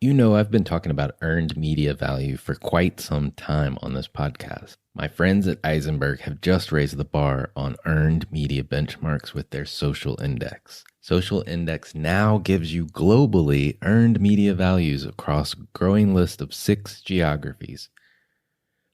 You know, I've been talking about earned media value for quite some time on this podcast. My friends at Eisenberg have just raised the bar on earned media benchmarks with their social index. Social Index now gives you globally earned media values across a growing list of 6 geographies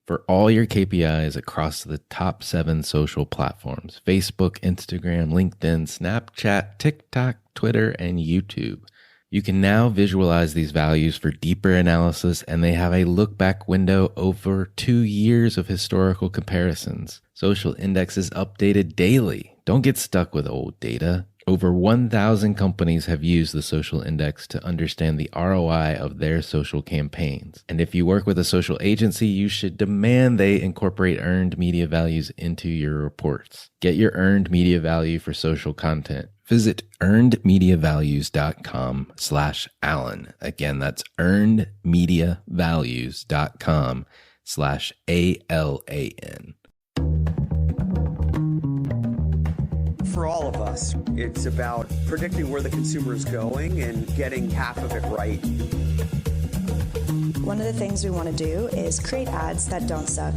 for all your KPIs across the top 7 social platforms: Facebook, Instagram, LinkedIn, Snapchat, TikTok, Twitter, and YouTube. You can now visualize these values for deeper analysis, and they have a look back window over 2 years of historical comparisons. Social Index is updated daily. Don't get stuck with old data. Over 1,000 companies have used the Social Index to understand the ROI of their social campaigns. And if you work with a social agency, you should demand they incorporate earned media values into your reports. Get your earned media value for social content. Visit earnedmediavalues.com/Alan. Again, that's earnedmediavalues.com/ALAN. For all of us, it's about predicting where the consumer is going and getting half of it right. One of the things we want to do is create ads that don't suck.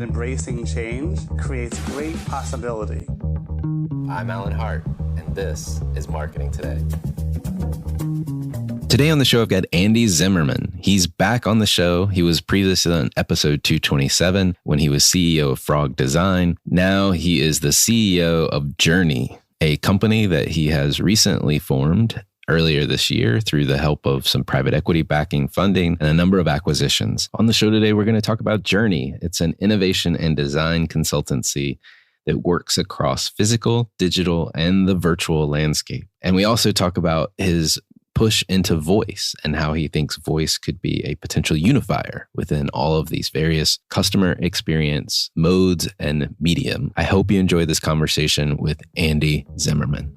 Embracing change creates great possibility. I'm Alan Hart, and this is Marketing Today. Today on the show, I've got Andy Zimmerman. He's back on the show. He was previously on episode 227 when he was CEO of Frog Design. Now he is the CEO of Journey, a company that he has recently formed earlier this year through the help of some private equity backing, funding, and a number of acquisitions. On the show today, we're going to talk about Journey. It's an innovation and design consultancy that works across physical, digital, and the virtual landscape. And we also talk about his push into voice and how he thinks voice could be a potential unifier within all of these various customer experience modes and medium. I hope you enjoy this conversation with Andy Zimmerman.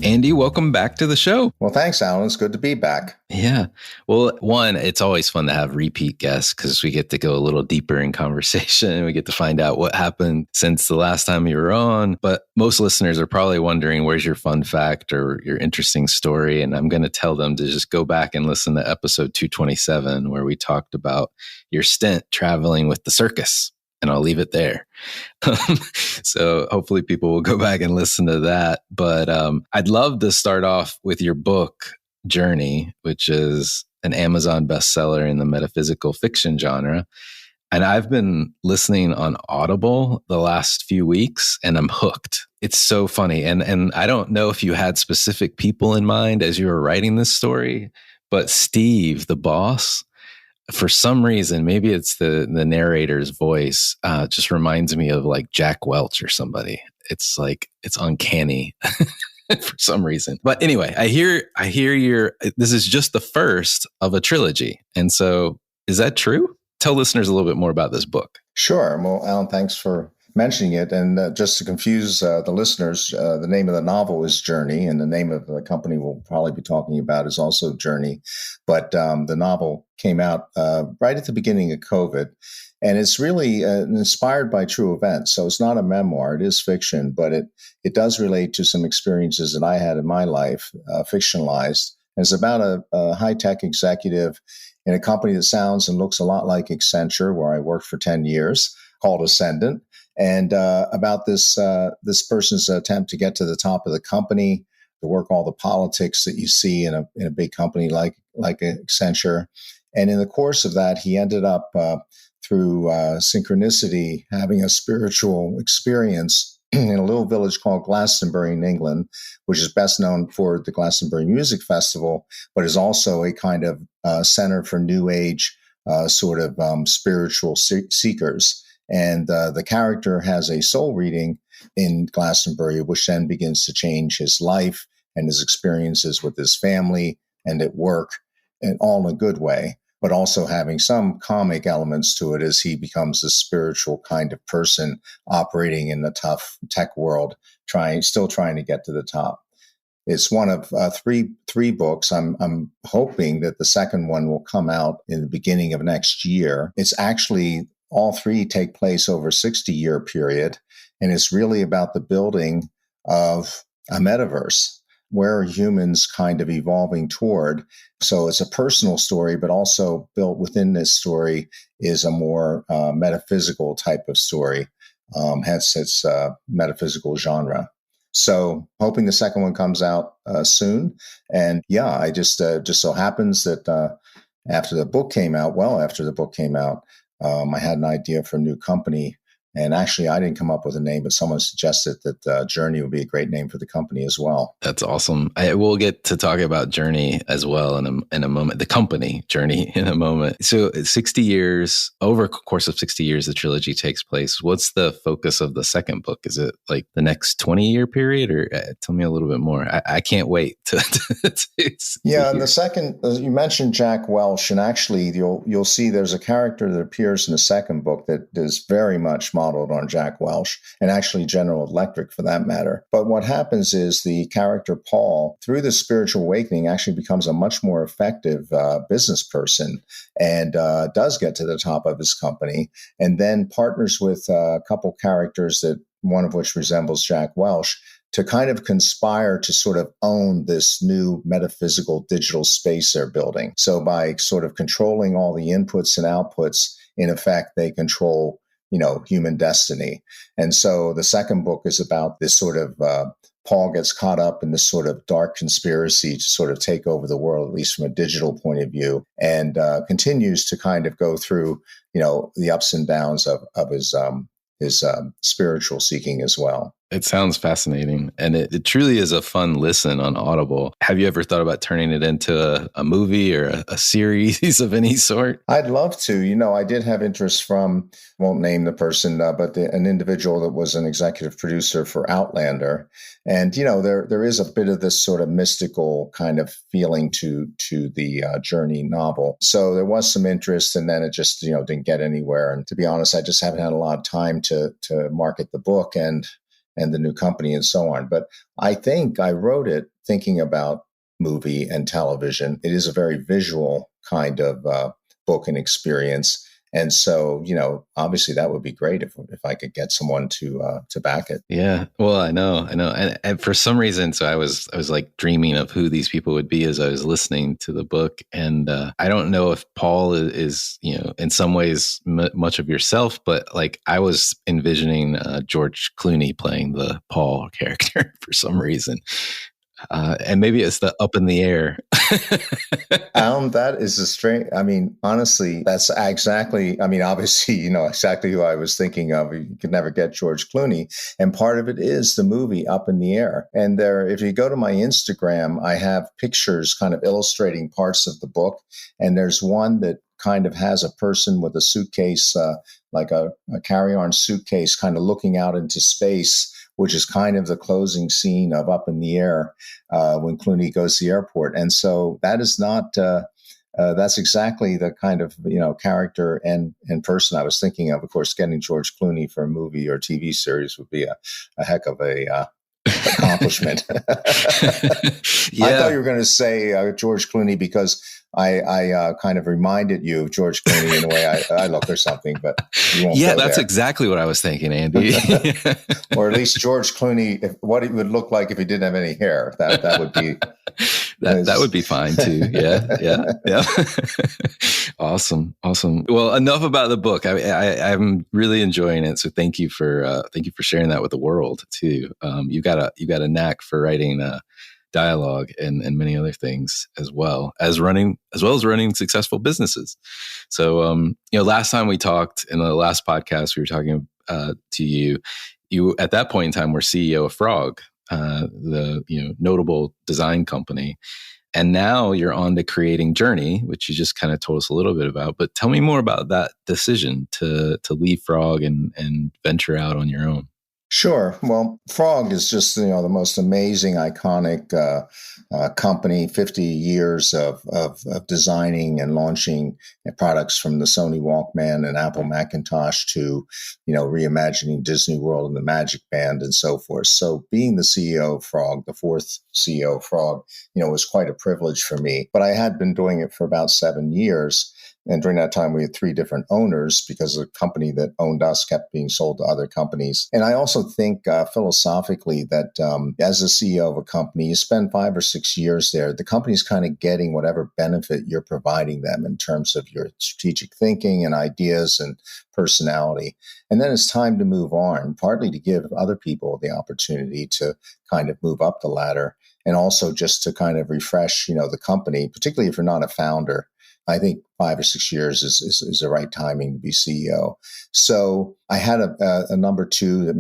Andy, welcome back to the show. Well, thanks, Alan. It's good to be back. Yeah. Well, one, it's always fun to have repeat guests because we get to go a little deeper in conversation. We get to find out what happened since the last time you were on. But most listeners are probably wondering, where's your fun fact or your interesting story? And I'm going to tell them to just go back and listen to episode 227, where we talked about your stint traveling with the circus. And I'll leave it there. So hopefully people will go back and listen to that. But I'd love to start off with your book, Journey, which is an Amazon bestseller in the metaphysical fiction genre. And I've been listening on Audible the last few weeks, and I'm hooked. It's so funny. And I don't know if you had specific people in mind as you were writing this story, but Steve, the boss, for some reason, maybe it's the narrator's voice, just reminds me of like Jack Welch or somebody. It's like, it's uncanny for some reason. But anyway, I hear this is just the first of a trilogy. And so is that true? Tell listeners a little bit more about this book. Sure. Well, Alan, thanks for mentioning it. And just to confuse the listeners, the name of the novel is Journey, and the name of the company we'll probably be talking about is also Journey. But the novel came out right at the beginning of COVID, and it's really inspired by true events. So it's not a memoir; it is fiction, but it does relate to some experiences that I had in my life, fictionalized. And it's about a high-tech executive in a company that sounds and looks a lot like Accenture, where I worked for 10 years, called Ascendant. And about this person's attempt to get to the top of the company, to work all the politics that you see in a big company like Accenture. And in the course of that, he ended up through synchronicity having a spiritual experience in a little village called Glastonbury in England, which is best known for the Glastonbury Music Festival, but is also a kind of center for New Age sort of spiritual seekers. And the character has a soul reading in Glastonbury, which then begins to change his life and his experiences with his family and at work, and all in a good way, but also having some comic elements to it as he becomes a spiritual kind of person operating in the tough tech world, still trying to get to the top. It's one of three books. I'm hoping that the second one will come out in the beginning of next year. It's actually all three take place over a 60-year period, and it's really about the building of a metaverse. Where are humans kind of evolving toward? So it's a personal story, but also built within this story is a more metaphysical type of story, hence its metaphysical genre. So hoping the second one comes out soon. And yeah, I just so happens that after the book came out, I had an idea for a new company. And actually, I didn't come up with a name, but someone suggested that Journey would be a great name for the company as well. That's awesome. We'll get to talk about Journey as well in a moment, the company Journey in a moment. So 60 years, over a course of 60 years, the trilogy takes place. What's the focus of the second book? Is it like the next 20-year period, or tell me a little bit more? I can't wait to yeah, and the second, you mentioned Jack Welch, and actually you'll see there's a character that appears in the second book that is very much modeled on Jack Welch, and actually General Electric for that matter. But what happens is the character Paul, through the spiritual awakening, actually becomes a much more effective business person and does get to the top of his company, and then partners with a couple characters, that one of which resembles Jack Welch, to kind of conspire to sort of own this new metaphysical digital space they're building. So by sort of controlling all the inputs and outputs, in effect, they control human destiny. And so the second book is about this sort of, Paul gets caught up in this sort of dark conspiracy to sort of take over the world, at least from a digital point of view, and continues to kind of go through, the ups and downs of his spiritual seeking as well. It sounds fascinating, and it truly is a fun listen on Audible. Have you ever thought about turning it into a movie or a series of any sort? I'd love to. I did have interest from, won't name the person, but an individual that was an executive producer for Outlander. And, there is a bit of this sort of mystical kind of feeling to the Journey novel. So there was some interest, and then it just, didn't get anywhere. And to be honest, I just haven't had a lot of time to market the book and the new company and so on. But I think I wrote it thinking about movie and television. It is a very visual kind of book and experience. And so, obviously that would be great if I could get someone to back it. Yeah. Well, I know. And for some reason, so I was like dreaming of who these people would be as I was listening to the book. And I don't know if Paul is in some ways much of yourself, but like I was envisioning George Clooney playing the Paul character for some reason. And maybe it's the up in the air. That is a strange, honestly, that's exactly, obviously, exactly who I was thinking of. You could never get George Clooney. And part of it is the movie Up in the Air. And if you go to my Instagram, I have pictures kind of illustrating parts of the book. And there's one that kind of has a person with a suitcase, like a carry-on suitcase, kind of looking out into space, which is kind of the closing scene of Up in the Air when Clooney goes to the airport. And so that is not, that's exactly the kind of, character and person I was thinking of. Of course, getting George Clooney for a movie or TV series would be a heck of a accomplishment. Yeah. I thought you were going to say George Clooney because I kind of reminded you of George Clooney in the way I look or something, but you won't. Yeah, that's exactly what I was thinking, Andy. Or at least George Clooney, what it would look like if he didn't have any hair. That would be that would be fine too. Yeah. Awesome. Well, enough about the book. I'm really enjoying it. So thank you for sharing that with the world too. You got a knack for writing dialogue and many other things as well as running successful businesses. So, last time we talked in the last podcast, we were talking to you at that point in time were CEO of Frog, the notable design company. And now you're on to creating Journey, which you just kind of told us a little bit about, but tell me more about that decision to leave Frog and venture out on your own. Sure. Well, Frog is just, the most amazing, iconic company, 50 years of designing and launching products from the Sony Walkman and Apple Macintosh to, reimagining Disney World and the Magic Band and so forth. So being the CEO of Frog, the fourth CEO of Frog, was quite a privilege for me. But I had been doing it for about 7 years. And during that time, we had 3 different owners because the company that owned us kept being sold to other companies. And I also think philosophically that as a CEO of a company, you spend 5 or 6 years there, the company's kind of getting whatever benefit you're providing them in terms of your strategic thinking and ideas and personality. And then it's time to move on, partly to give other people the opportunity to kind of move up the ladder, and also just to kind of refresh, the company, particularly if you're not a founder. I think 5 or 6 years is the right timing to be CEO. So I had a number 2 that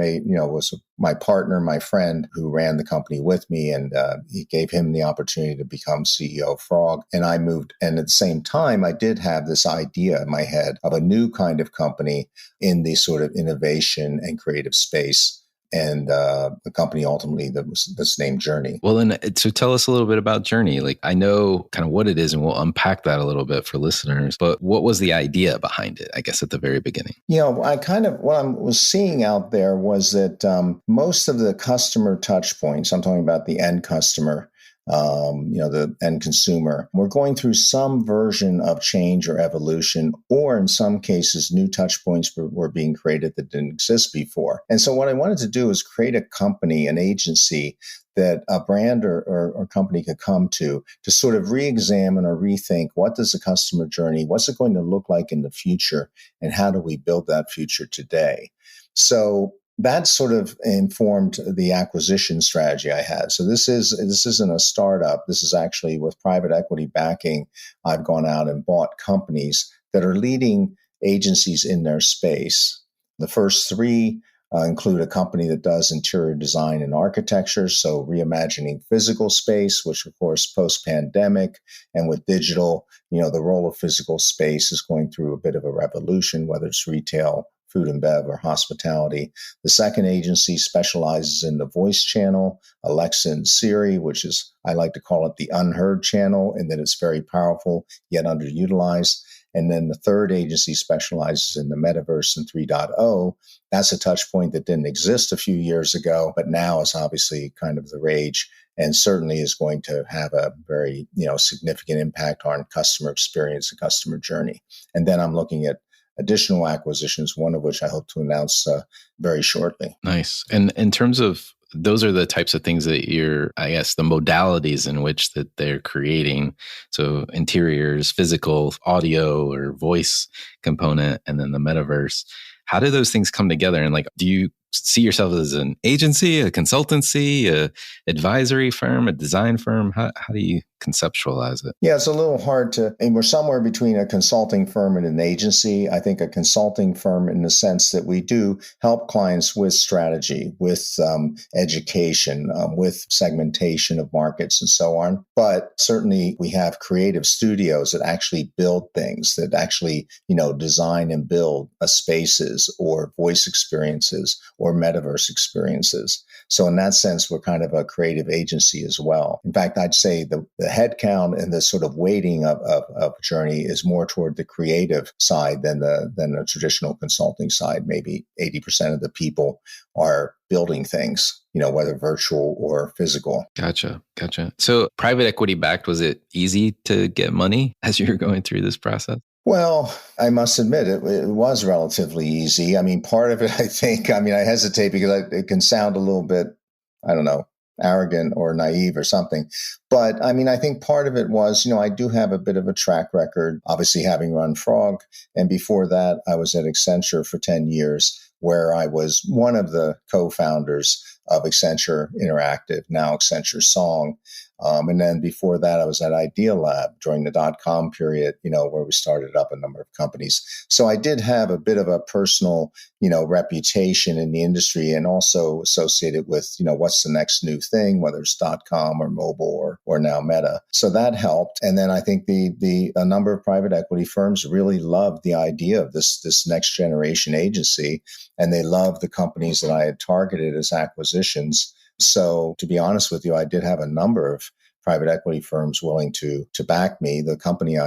was my partner, my friend who ran the company with me, and he gave him the opportunity to become CEO of Frog. And I moved. And at the same time, I did have this idea in my head of a new kind of company in the sort of innovation and creative space. And the company ultimately that's named Journey. Well, then, so tell us a little bit about Journey. Like, I know kind of what it is, and we'll unpack that a little bit for listeners. But what was the idea behind it, I guess, at the very begining? What I was seeing out there was that most of the customer touch points, I'm talking about the end customer, the end consumer, we're going through some version of change or evolution, or in some cases, new touch points were being created that didn't exist before. And so what I wanted to do is create a company, an agency that a brand or company could come to sort of re-examine or rethink, what does the customer journey, what's it going to look like in the future, and how do we build that future today? So that sort of informed the acquisition strategy I had. So this isn't a startup. This is actually with private equity backing. I've gone out and bought companies that are leading agencies in their space. The first 3 include a company that does interior design and architecture, so reimagining physical space, which of course post-pandemic and with digital, the role of physical space is going through a bit of a revolution, whether it's retail, food and bev, or hospitality. The second agency specializes in the voice channel, Alexa and Siri, which is, I like to call it the unheard channel, and that it's very powerful yet underutilized. And then the third agency specializes in the metaverse and 3.0. That's a touch point that didn't exist a few years ago, but now is obviously kind of the rage, and certainly is going to have a very, significant impact on customer experience and customer journey. And then I'm looking at additional acquisitions, one of which I hope to announce very shortly. Nice. And in terms of, those are the types of things that I guess, the modalities in which that they're creating. So interiors, physical, audio or voice component, and then the metaverse. How do those things come together? And like, do you see yourself as an agency, a consultancy, a advisory firm, a design firm? How do you conceptualize it? Yeah, it's a little hard and we're somewhere between a consulting firm and an agency. I think a consulting firm in the sense that we do help clients with strategy, with education, with segmentation of markets and so on. But certainly we have creative studios that actually build things, that actually, design and build spaces or voice experiences or metaverse experiences. So in that sense, we're kind of a creative agency as well. In fact, I'd say the headcount and the sort of weighting of Journey is more toward the creative side than the traditional consulting side. Maybe 80% of the people are building things, whether virtual or physical. Gotcha. So private equity backed, was it easy to get money as you were going through this process? Well, I must admit it was relatively easy. I mean, part of it, I hesitate because it can sound a little bit, I don't know, arrogant or naive or something. But I think part of it was, I do have a bit of a track record, obviously having run Frog. And before that, I was at Accenture for 10 years, where I was one of the co-founders of Accenture Interactive, now Accenture Song. And then before that, I was at Idea Lab during the .com period, where we started up a number of companies. So I did have a bit of a personal, reputation in the industry, and also associated with, what's the next new thing, whether it's .com or mobile or now Meta. So that helped. And then I think a number of private equity firms really loved the idea of this next generation agency, and they loved the companies that I had targeted as acquisitions. So to be honest with you, I did have a number of private equity firms willing to back me. The company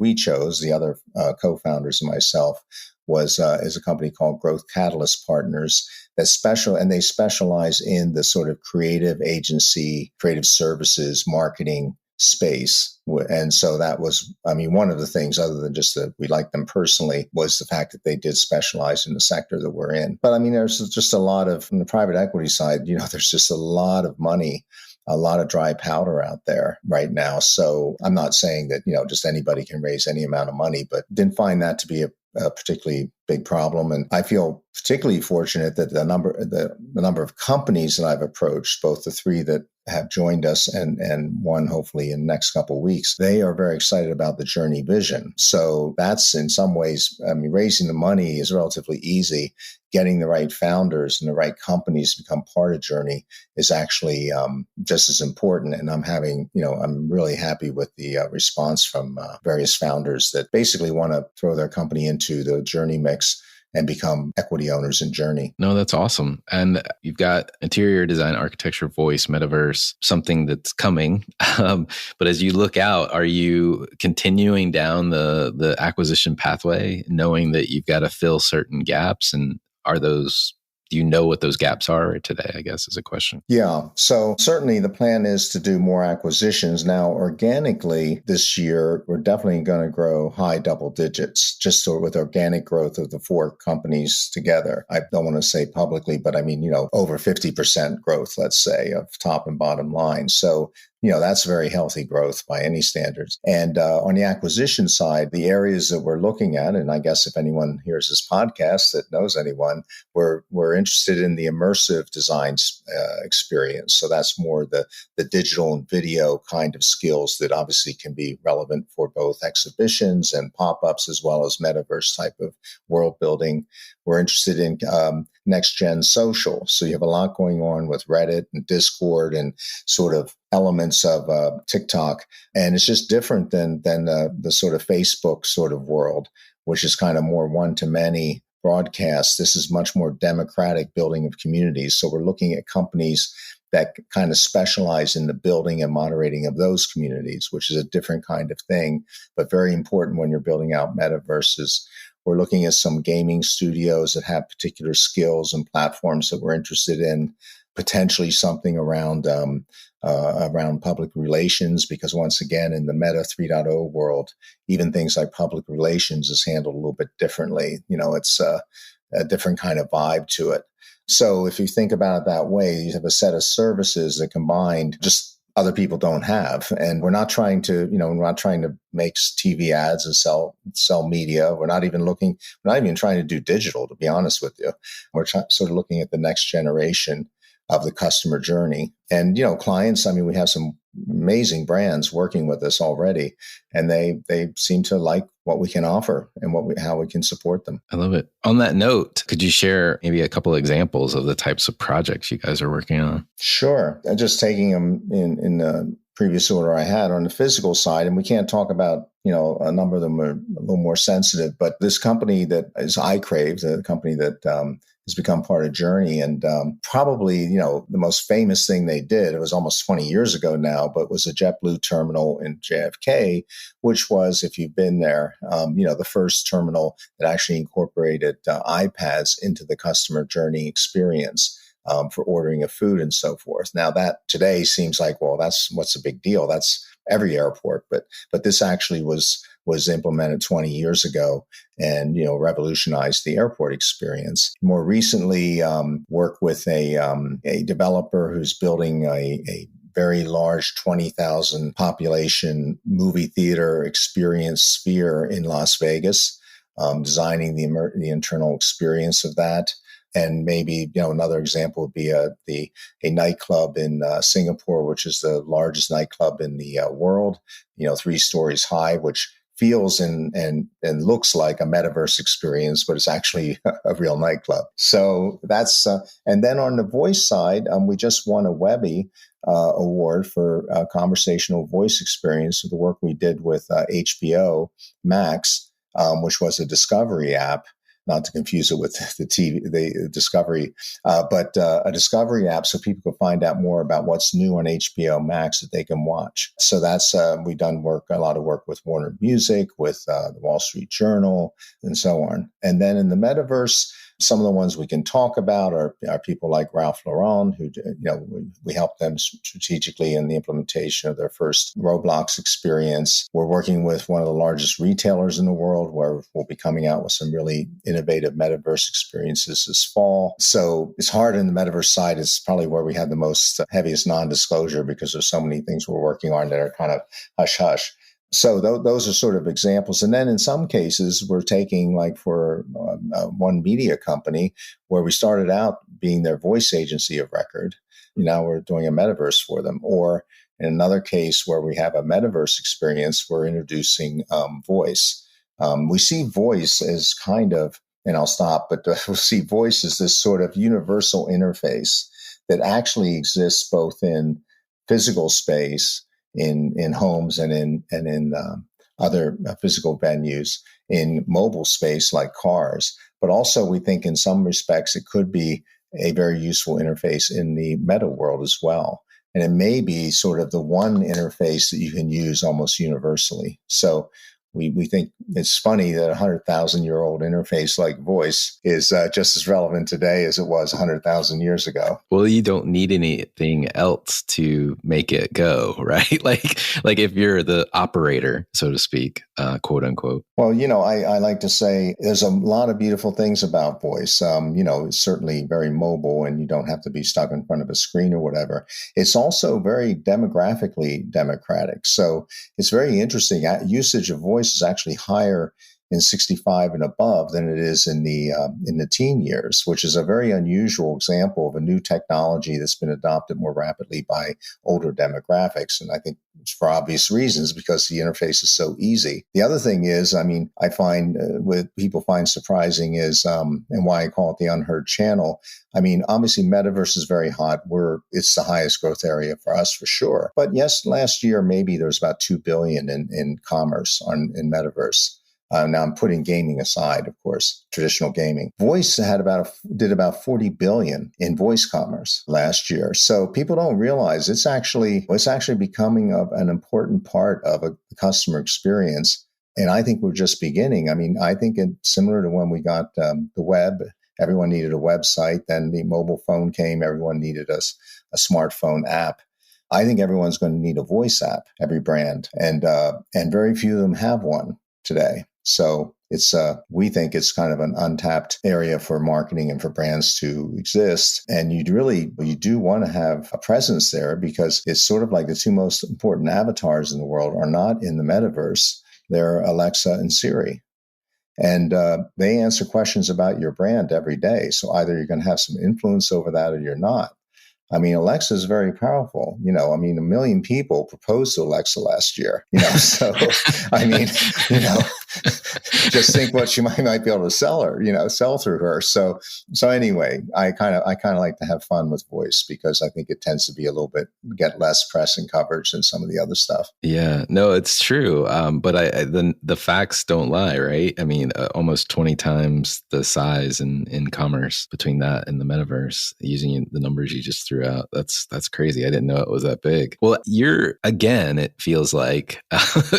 we chose, the other co-founders and myself, is a company called Growth Catalyst Partners they specialize in the sort of creative agency, creative services, marketing space. And so that was, I mean, one of the things, other than just that we liked them personally, was the fact that they did specialize in the sector that we're in. But I mean, there's just a lot of, from the private equity side, there's just a lot of money, a lot of dry powder out there right now. So I'm not saying that, just anybody can raise any amount of money, but didn't find that to be a particularly big problem. And I feel particularly fortunate that the number of companies that I've approached, both the 3 that have joined us and one hopefully in the next couple of weeks, they are very excited about the Journey vision. So that's in some ways, I mean, raising the money is relatively easy. Getting the right founders and the right companies to become part of Journey is actually just as important. And I'm really happy with the response from various founders that basically want to throw their company into the Journey mix and become equity owners in Journey. No, that's awesome. And you've got interior design, architecture, voice, metaverse, something that's coming. But as you look out, are you continuing down the acquisition pathway, knowing that you've got to fill certain gaps? And do you know what those gaps are today, I guess, is a question. Yeah. So certainly the plan is to do more acquisitions. Now, organically this year, we're definitely going to grow high double digits, just with organic growth of the 4 companies together. I don't want to say publicly, but I mean, over 50% growth, let's say, of top and bottom line. So that's very healthy growth by any standards. And on the acquisition side, the areas that we're looking at, and I guess if anyone hears this podcast that knows anyone, we're interested in the immersive design experience. So that's more the digital and video kind of skills that obviously can be relevant for both exhibitions and pop-ups as well as metaverse type of world building. We're interested in next gen social. So you have a lot going on with Reddit and Discord and sort of elements of TikTok. And it's just different than the sort of Facebook sort of world, which is kind of more one-to-many broadcast. This is much more democratic building of communities. So we're looking at companies that kind of specialize in the building and moderating of those communities, which is a different kind of thing, but very important when you're building out metaverses. We're looking at some gaming studios that have particular skills and platforms that we're interested in, potentially something around public relations, because once again, in the Meta 3.0 world, even things like public relations is handled a little bit differently. It's a different kind of vibe to it. So if you think about it that way, you have a set of services that combined just other people don't have. And we're not trying to make TV ads and sell media. We're not even trying to do digital, to be honest with you. We're sort of looking at the next generation of the customer journey. And, clients, I mean, we have some amazing brands working with us already, and they seem to like what we can offer and how we can support them. I love it. On that note, could you share maybe a couple of examples of the types of projects you guys are working on? Sure. And just taking them in the previous order I had on the physical side, and we can't talk about, a number of them are a little more sensitive, but this company that is iCrave, the company that has become part of Journey. And probably, the most famous thing they did, it was almost 20 years ago now, but was a JetBlue terminal in JFK, which was, if you've been there, the first terminal that actually incorporated iPads into the customer journey experience for ordering of food and so forth. Now that today seems like, well, what's the big deal? That's every airport, but this actually was implemented 20 years ago and, revolutionized the airport experience. More recently, worked with a developer who's building a very large 20,000 population movie theater experience sphere in Las Vegas, designing the internal experience of that. And maybe, another example would be a nightclub in Singapore, which is the largest nightclub in the world, 3 stories high, which feels and looks like a metaverse experience, but it's actually a real nightclub. So that's, and then on the voice side, we just won a Webby award for conversational voice experience with the work we did with HBO Max, which was a discovery app. Not to confuse it with the Discovery, but a Discovery app so people can find out more about what's new on HBO Max that they can watch. So that's, we've done a lot of work with Warner Music, with the Wall Street Journal, and so on. And then in the metaverse, Some of the ones we can talk about are people like Ralph Lauren, who, we help them strategically in the implementation of their first Roblox experience. We're working with one of the largest retailers in the world, where we'll be coming out with some really innovative metaverse experiences this fall. So it's hard in the metaverse side. It's probably where we have the most heaviest non-disclosure, because there's so many things we're working on that are kind of hush-hush. So those are sort of examples. And then in some cases, we're taking, like for one media company, where we started out being their voice agency of record. Now we're doing a metaverse for them. Or in another case where we have a metaverse experience, we're introducing voice. We see voice as kind of, and I'll stop, but we see voice as this sort of universal interface that actually exists both in physical space, in homes, and in other physical venues, in mobile space like cars. But also, we think in some respects it could be a very useful interface in the meta world as well. And it may be sort of the one interface that you can use almost universally. So we think it's funny that a 100,000-year-old interface like voice is just as relevant today as it was 100,000 years ago. Well, you don't need anything else to make it go, right? Like if you're the operator, so to speak, quote unquote. Well, I like to say there's a lot of beautiful things about voice. It's certainly very mobile, and you don't have to be stuck in front of a screen or whatever. It's also very demographically democratic. So it's very interesting. Usage of voice is actually higher in 65 and above than it is in the teen years, which is a very unusual example of a new technology that's been adopted more rapidly by older demographics. And I think it's for obvious reasons, because the interface is so easy. The other thing is, I find what people find surprising is, and why I call it the unheard channel. Obviously metaverse is very hot. It's the highest growth area for us for sure. But yes, last year, maybe there was about 2 billion in commerce in metaverse. Now I'm putting gaming aside, of course, traditional gaming. Voice did about 40 billion in voice commerce last year. So people don't realize it's actually becoming an important part of a customer experience. And I think we're just beginning. I think it's similar to when we got the web. Everyone needed a website. Then the mobile phone came. Everyone needed a smartphone app. I think everyone's going to need a voice app, every brand, and very few of them have one today. So we think it's kind of an untapped area for marketing and for brands to exist. And you do want to have a presence there, because it's sort of like the two most important avatars in the world are not in the metaverse. They're Alexa and Siri. And they answer questions about your brand every day. So either you're going to have some influence over that or you're not. Alexa is very powerful. 1 million people proposed to Alexa last year. So just think what you might be able to sell through her. So anyway, I kind of like to have fun with voice, because I think it tends to be get less press and coverage than some of the other stuff. Yeah, no, it's true. But the facts don't lie, right? Almost 20 times the size in commerce between that and the metaverse, using the numbers you just threw out. That's crazy. I didn't know it was that big. Well, it feels like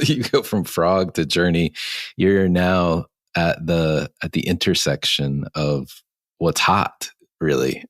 you go from Frog to Journey. You're now at the intersection of what's hot, really,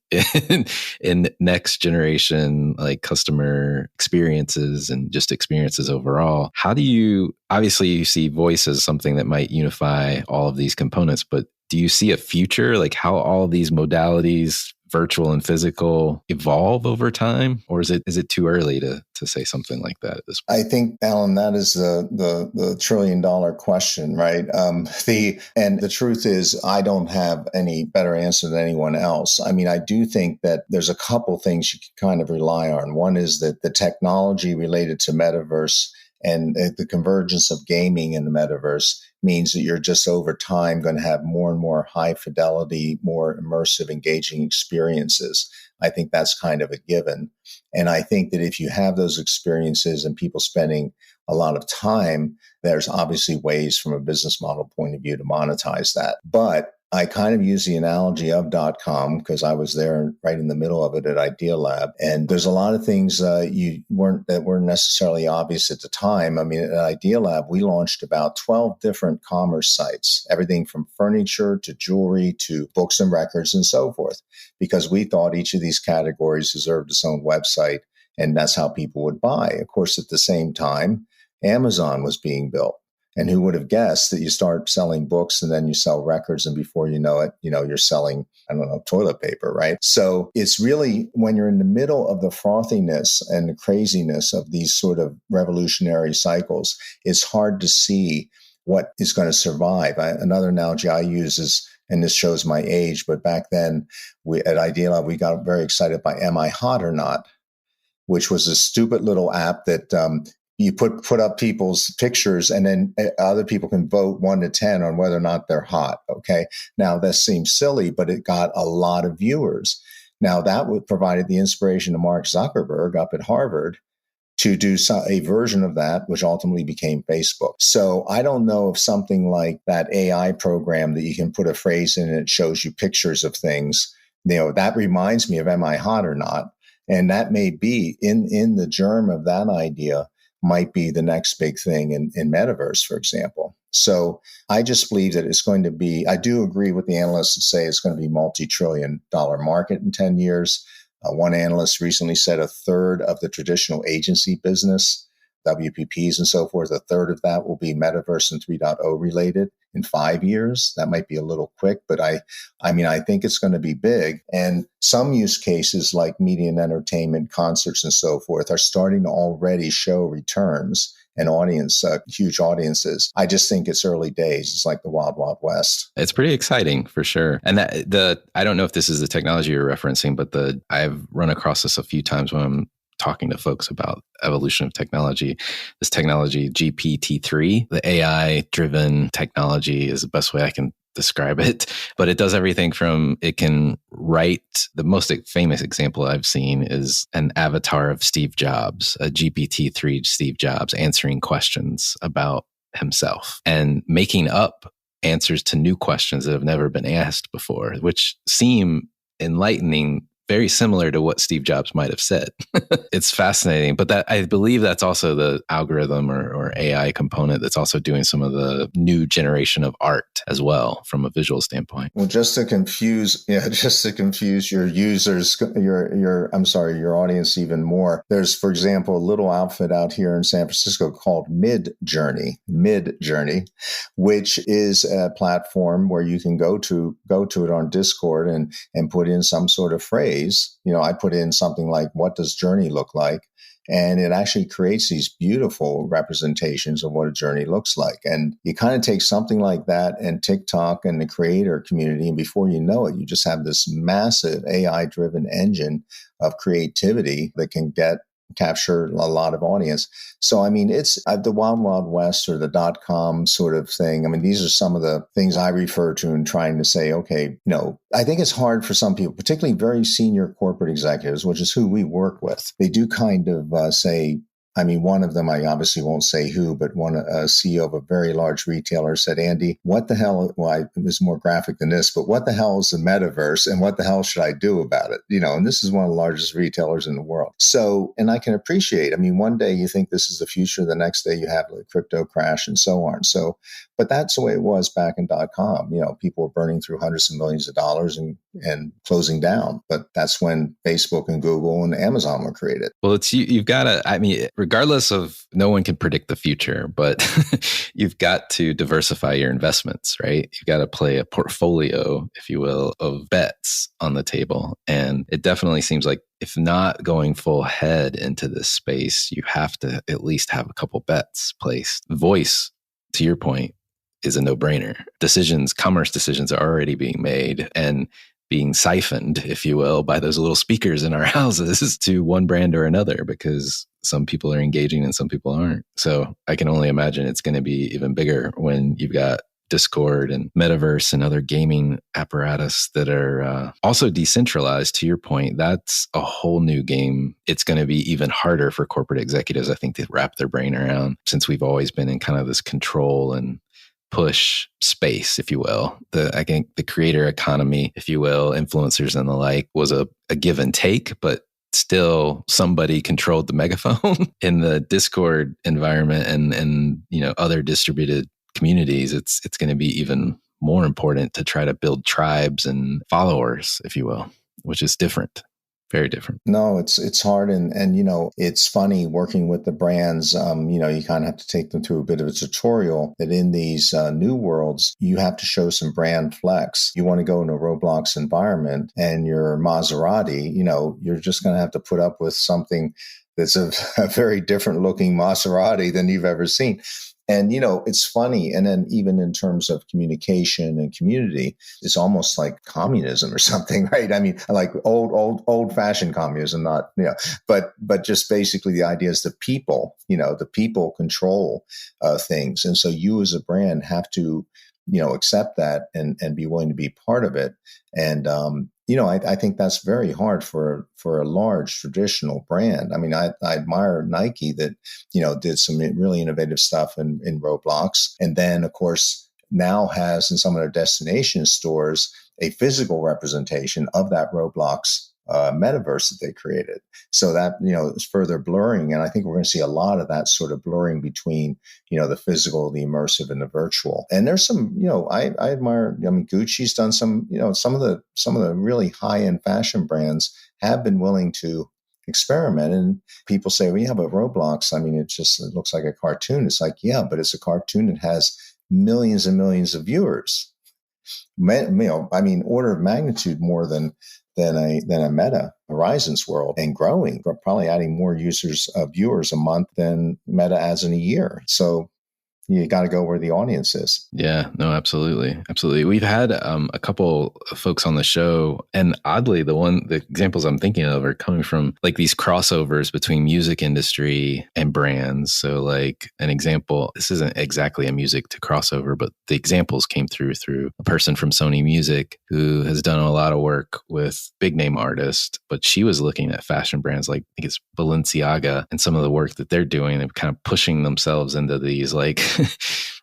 in next generation, like customer experiences and just experiences overall. How do obviously you see voice as something that might unify all of these components, but do you see a future, like how all these modalities, virtual and physical, evolve over time? Or is it too early to say something like that at this point? I think, Alan, that is the $1 trillion question, right? The truth is, I don't have any better answer than anyone else. I do think that there's a couple things you can kind of rely on. One is that the technology related to metaverse and the convergence of gaming in the metaverse means that you're just over time going to have more and more high fidelity, more immersive, engaging experiences. I think that's kind of a given. And I think that if you have those experiences and people spending a lot of time, there's obviously ways from a business model point of view to monetize that. But I kind of use the analogy of .com because I was there right in the middle of it at Idea Lab. And there's a lot of things that weren't necessarily obvious at the time. I mean, at Idea Lab, we launched about 12 different commerce sites, everything from furniture to jewelry to books and records and so forth, because we thought each of these categories deserved its own website. And that's how people would buy. Of course, at the same time, Amazon was being built. And who would have guessed that you start selling books and then you sell records, and before you know it, you're selling, I don't know, toilet paper, right? So it's really when you're in the middle of the frothiness and the craziness of these sort of revolutionary cycles, it's hard to see what is going to survive. Another analogy I use is, and this shows my age, but back then at Idea Lab, we got very excited by Am I Hot or Not, which was a stupid little app that you put up people's pictures and then other people can vote 1 to 10 on whether or not they're hot. Okay. Now that seems silly, but it got a lot of viewers. Now that provided the inspiration to Mark Zuckerberg up at Harvard to do a version of that, which ultimately became Facebook. So I don't know if something like that AI program that you can put a phrase in and it shows you pictures of things, that reminds me of Am I Hot or Not? And that may be in the germ of that idea might be the next big thing in metaverse, for example. So I just believe that it's going to be, I do agree with the analysts that say it's going to be multi-trillion-dollar market in 10 years. One analyst recently said a third of the traditional agency business, WPPs and so forth, a third of that will be metaverse and 3.0 related in 5 years. That might be a little quick, but I think it's going to be big. And some use cases like media and entertainment, concerts and so forth are starting to already show returns and huge audiences. I just think it's early days. It's like the Wild Wild West. It's pretty exciting for sure. And I don't know if this is the technology you're referencing, but I've run across this a few times when I'm talking to folks about evolution of technology. This technology, GPT-3, the AI-driven technology is the best way I can describe it. But it does everything from, it can write, the most famous example I've seen is an avatar of Steve Jobs, a GPT-3 Steve Jobs answering questions about himself and making up answers to new questions that have never been asked before, which seem enlightening, very similar to what Steve Jobs might have said. It's fascinating, but I believe that's also the algorithm or AI component that's also doing some of the new generation of art as well from a visual standpoint. Well, just to confuse your users, your audience even more. There's, for example, a little outfit out here in San Francisco called Midjourney, which is a platform where you can go to it on Discord and put in some sort of phrase. I put in something like, what does journey look like? And it actually creates these beautiful representations of what a journey looks like. And you kind of take something like that and TikTok and the creator community, and before you know it, you just have this massive AI-driven engine of creativity that can capture a lot of audience. So, I mean, it's the Wild Wild West or the .com sort of thing. I mean, these are some of the things I refer to in trying to say, okay, I think it's hard for some people, particularly very senior corporate executives, which is who we work with. They do kind of say, one of them, I obviously won't say who, but a CEO of a very large retailer said, Andy, what the hell, it was more graphic than this, but what the hell is the metaverse and what the hell should I do about it? And this is one of the largest retailers in the world. So, and I can appreciate, one day you think this is the future, the next day you have the crypto crash and so on. So, but that's the way it was back in .com. People were burning through hundreds of millions of dollars and closing down. But that's when Facebook and Google and Amazon were created. Well, you've got to, regardless of, no one can predict the future, but you've got to diversify your investments, right? You've got to play a portfolio, if you will, of bets on the table. And it definitely seems like, if not going full head into this space, you have to at least have a couple bets placed. Voice, to your point, is a no-brainer. Commerce decisions are already being made and being siphoned, if you will, by those little speakers in our houses to one brand or another, because some people are engaging and some people aren't. So I can only imagine it's going to be even bigger when you've got Discord and Metaverse and other gaming apparatus that are also decentralized. To your point, that's a whole new game. It's going to be even harder for corporate executives, I think, to wrap their brain around, since we've always been in kind of this control and push space, if you will. I think the creator economy, if you will, influencers and the like, was a give and take, but still somebody controlled the megaphone. In the Discord environment and other distributed communities, it's going to be even more important to try to build tribes and followers, if you will, which is different. Very different. No, it's hard. And it's funny working with the brands. You kind of have to take them through a bit of a tutorial that in these new worlds, you have to show some brand flex. You want to go in a Roblox environment and your Maserati, you're just going to have to put up with something that's a very different looking Maserati than you've ever seen. And, it's funny. And then even in terms of communication and community, it's almost like communism or something, right? I mean, like old fashioned communism, not, but just basically the idea is the people control things. And so you as a brand have to, accept that and be willing to be part of it. And, I think that's very hard for a large traditional brand. I mean, I admire Nike that, did some really innovative stuff in Roblox. And then, of course, now has in some of their destination stores a physical representation of that Roblox metaverse that they created. So that, is further blurring. And I think we're going to see a lot of that sort of blurring between, the physical, the immersive, and the virtual. And there's some, I admire, Gucci's done some, some of the really high-end fashion brands have been willing to experiment. And people say, well, yeah, but Roblox, I mean, it looks like a cartoon. It's like, yeah, but it's a cartoon that has millions and millions of viewers. Order of magnitude more than a Meta Horizons world, and growing. We're probably adding more viewers a month than Meta adds in a year. So you got to go where the audience is. Yeah, no, absolutely. Absolutely. We've had a couple of folks on the show, and oddly, the examples I'm thinking of are coming from like these crossovers between music industry and brands. So like an example, this isn't exactly a music to crossover, but the examples came through a person from Sony Music who has done a lot of work with big name artists, but she was looking at fashion brands like, I think it's Balenciaga, and some of the work that they're doing and kind of pushing themselves into these like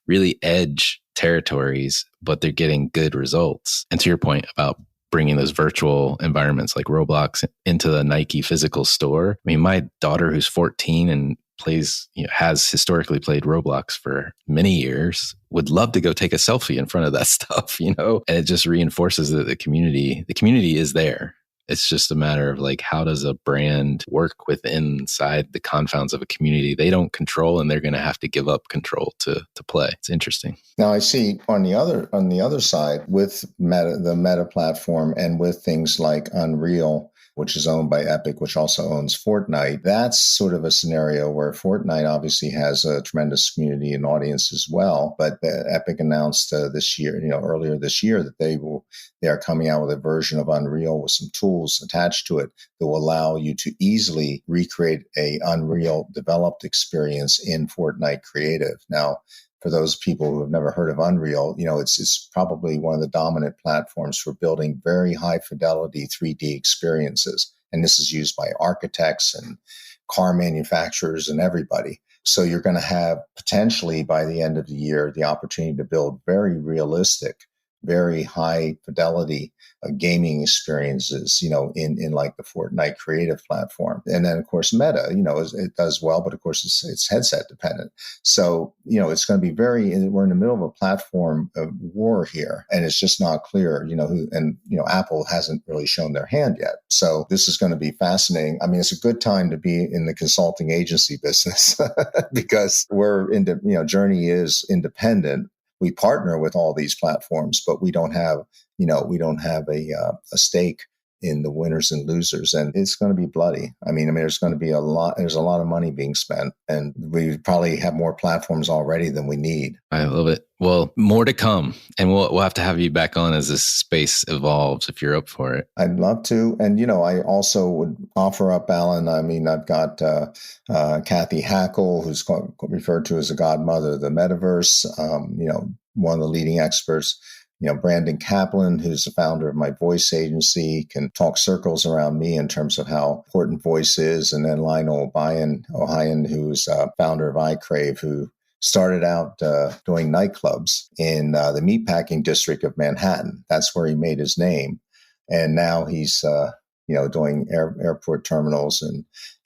really edge territories, but they're getting good results. And to your point about bringing those virtual environments like Roblox into the Nike physical store. I mean, my daughter who's 14 and plays, has historically played Roblox for many years, would love to go take a selfie in front of that stuff, and it just reinforces that the community is there. It's just a matter of like, how does a brand work inside the confounds of a community they don't control, and they're going to have to give up control to play. It's interesting. Now I see on the other side with the Meta platform and with things like Unreal, which is owned by Epic, which also owns Fortnite. That's sort of a scenario where Fortnite obviously has a tremendous community and audience as well. But Epic announced this year, earlier this year, that they are coming out with a version of Unreal with some tools attached to it that will allow you to easily recreate a Unreal developed experience in Fortnite Creative. Now, for those people who have never heard of Unreal, it's probably one of the dominant platforms for building very high fidelity 3D experiences. And this is used by architects and car manufacturers and everybody. So you're going to have potentially by the end of the year, the opportunity to build very realistic, very high fidelity gaming experiences, in like the Fortnite creative platform. And then of course, Meta, it does well, but of course it's headset dependent. So, it's going to be we're in the middle of a platform war here, and it's just not clear, Apple hasn't really shown their hand yet. So this is going to be fascinating. I mean, it's a good time to be in the consulting agency business because Journey is independent. We partner with all these platforms, but we don't have a stake in the winners and losers, and it's going to be bloody. I mean, there's going to be there's a lot of money being spent, and we probably have more platforms already than we need. I love it. Well, more to come, and we'll have to have you back on as this space evolves if you're up for it. I'd love to. And, I also would offer up, Alan, I mean, I've got Kathy Hackle, who's referred to as a godmother of the metaverse, one of the leading experts. Brandon Kaplan, who's the founder of my voice agency, can talk circles around me in terms of how important voice is. And then Lionel Ohayon, who's founder of iCrave, who started out doing nightclubs in the meatpacking district of Manhattan. That's where he made his name. And now he's, doing airport terminals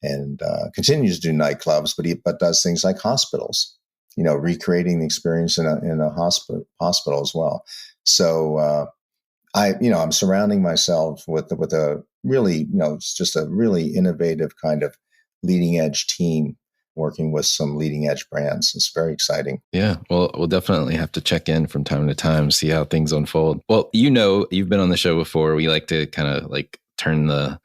and continues to do nightclubs, but does things like hospitals, recreating the experience in a hospital as well. So I'm surrounding myself with a really, it's just a really innovative kind of leading edge team working with some leading edge brands. It's very exciting. Yeah. Well, we'll definitely have to check in from time to time, see how things unfold. Well, you've been on the show before. We like to kind of like turn the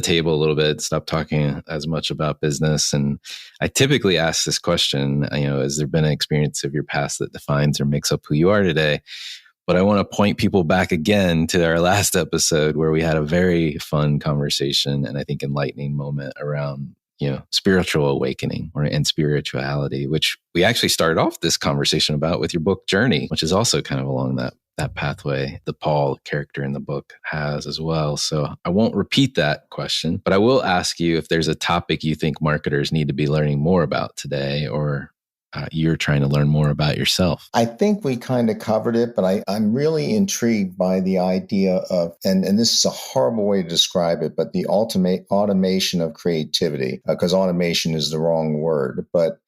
table a little bit, stop talking as much about business. And I typically ask this question, has there been an experience of your past that defines or makes up who you are today? But I want to point people back again to our last episode where we had a very fun conversation and I think enlightening moment around, spiritual awakening and spirituality, which we actually started off this conversation about with your book Journey, which is also kind of along that pathway the Paul character in the book has as well. So I won't repeat that question, but I will ask you if there's a topic you think marketers need to be learning more about today, or you're trying to learn more about yourself. I think we kind of covered it, but I'm really intrigued by the idea of, and this is a horrible way to describe it, but the ultimate automation of creativity, because automation is the wrong word. But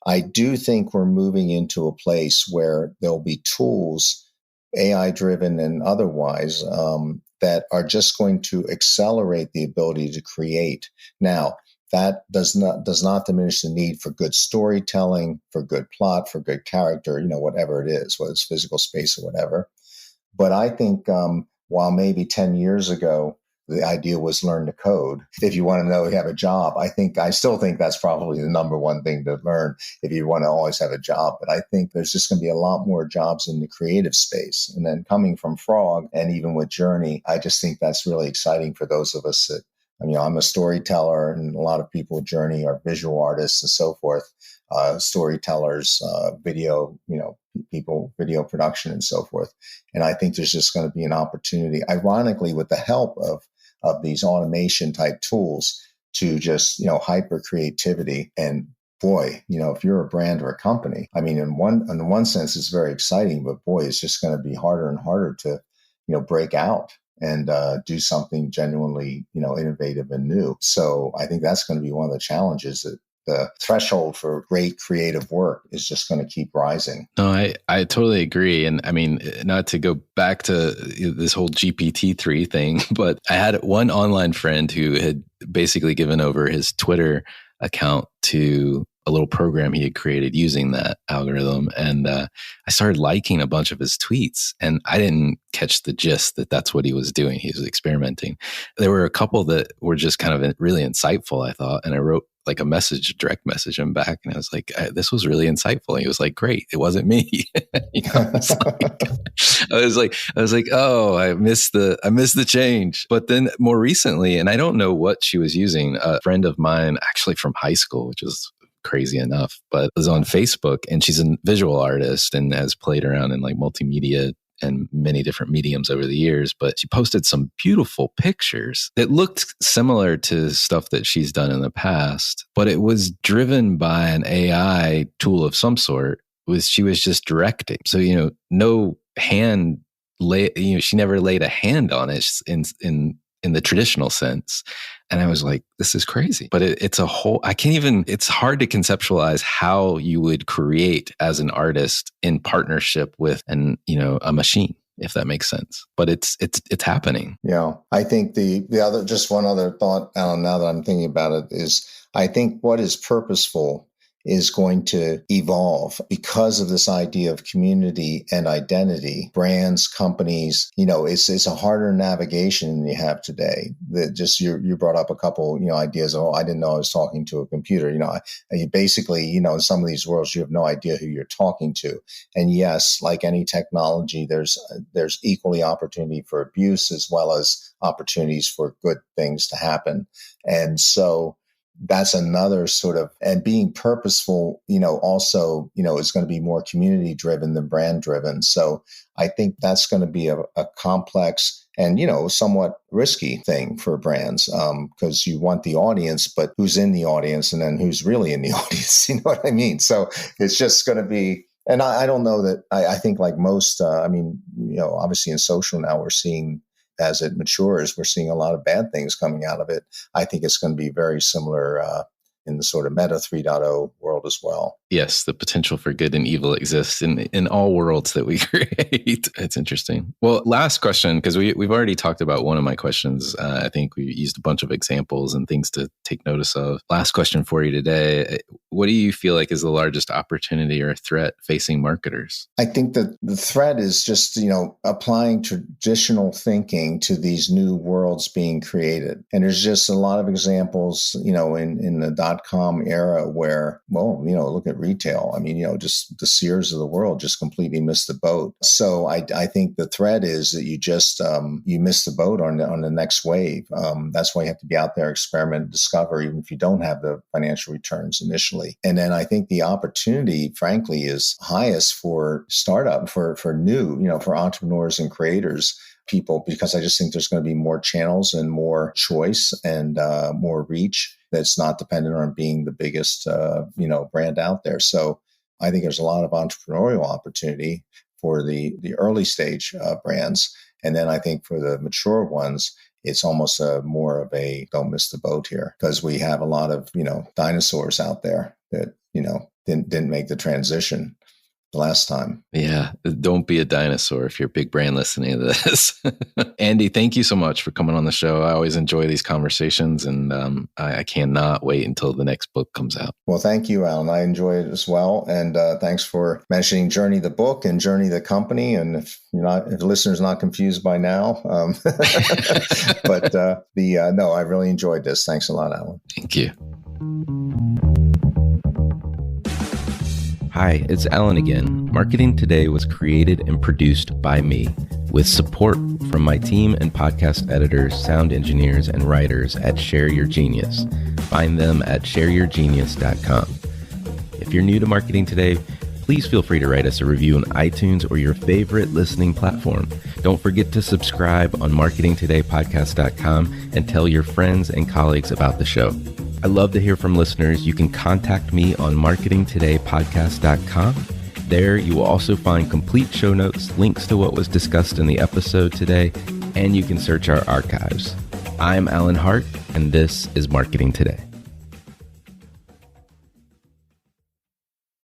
I do think we're moving into a place where there'll be tools, AI driven and otherwise, that are just going to accelerate the ability to create. Now, that does not diminish the need for good storytelling, for good plot, for good character, whatever it is, whether it's physical space or whatever. But I think while maybe 10 years ago, the idea was learn to code. If you want to know you have a job, I still think that's probably the number one thing to learn if you want to always have a job. But I think there's just going to be a lot more jobs in the creative space. And then coming from Frog and even with Journey, I just think that's really exciting for those of us that, I'm a storyteller, and a lot of people with Journey are visual artists and so forth, storytellers, video, people, video production and so forth. And I think there's just going to be an opportunity, ironically, with the help of these automation type tools to just, hyper creativity. And boy, if you're a brand or a company, in one sense, it's very exciting, but boy, it's just going to be harder and harder to, break out and do something genuinely, innovative and new. So I think that's going to be one of the challenges, that the threshold for great creative work is just going to keep rising. No, I totally agree. And not to go back to this whole GPT-3 thing, but I had one online friend who had basically given over his Twitter account to a little program he had created using that algorithm. And I started liking a bunch of his tweets, and I didn't catch the gist that that's what he was doing. He was experimenting. There were a couple that were just kind of really insightful, I thought. And I wrote like a direct message him back. And I was like, this was really insightful. And he was like, great. It wasn't me. I was like, oh, I missed the change. But then more recently, and I don't know what she was using, a friend of mine actually from high school, which is crazy enough, but was on Facebook, and she's a visual artist and has played around in like multimedia and many different mediums over the years. But she posted some beautiful pictures that looked similar to stuff that she's done in the past, but it was driven by an AI tool of some sort. She was just directing. So, no hand she never laid a hand on it in the traditional sense. And I was like, this is crazy. But it's a whole, it's hard to conceptualize how you would create as an artist in partnership with a machine, if that makes sense. But it's happening. Yeah. I think the other, just one other thought, Alan, now that I'm thinking about it, is I think what is purposeful is going to evolve because of this idea of community and identity. Brands, companies, it's a harder navigation than you have today. That just you brought up a couple, ideas. Oh, I didn't know I was talking to a computer. You basically, in some of these worlds, you have no idea who you're talking to. And yes, like any technology, there's equally opportunity for abuse as well as opportunities for good things to happen. And so that's another sort of, and being purposeful, also, is going to be more community driven than brand driven. So I think that's going to be a complex and, somewhat risky thing for brands because you want the audience, but who's in the audience and then who's really in the audience? You know what I mean? So it's just going to be, and I don't know that I think like most, obviously in social now we're seeing as it matures, we're seeing a lot of bad things coming out of it. I think it's going to be very similar in the sort of Meta 3.0 world as well. Yes, the potential for good and evil exists in all worlds that we create. It's interesting. Well, last question, because we've already talked about one of my questions. I think we used a bunch of examples and things to take notice of. Last question for you today. What do you feel like is the largest opportunity or threat facing marketers? I think that the threat is just, applying traditional thinking to these new worlds being created. And there's just a lot of examples, in the .com era where, look at retail. I mean, just the Sears of the world just completely missed the boat. So I think the threat is that you just, you miss the boat on the next wave. That's why you have to be out there, experiment, discover, even if you don't have the financial returns initially. And then I think the opportunity, frankly, is highest for startup, for new, for entrepreneurs and creators, people, because I just think there's going to be more channels and more choice and more reach that's not dependent on being the biggest, brand out there. So I think there's a lot of entrepreneurial opportunity for the early stage brands. And then I think for the mature ones, it's almost more of a don't miss the boat here, because we have a lot of, dinosaurs out there that, didn't make the transition the last time. Yeah. Don't be a dinosaur if you're a big brand listening to this. Andy, thank you so much for coming on the show. I always enjoy these conversations, and I cannot wait until the next book comes out. Well, thank you, Alan. I enjoy it as well. And thanks for mentioning Journey the book and Journey the company. And if the listener's not confused by now, but no, I really enjoyed this. Thanks a lot, Alan. Thank you. Hi, it's Alan again. Marketing Today was created and produced by me, with support from my team and podcast editors, sound engineers, and writers at Share Your Genius. Find them at shareyourgenius.com. If you're new to Marketing Today, please feel free to write us a review on iTunes or your favorite listening platform. Don't forget to subscribe on marketingtodaypodcast.com and tell your friends and colleagues about the show. I love to hear from listeners. You can contact me on marketingtodaypodcast.com. There you will also find complete show notes, links to what was discussed in the episode today, and you can search our archives. I'm Alan Hart, and this is Marketing Today.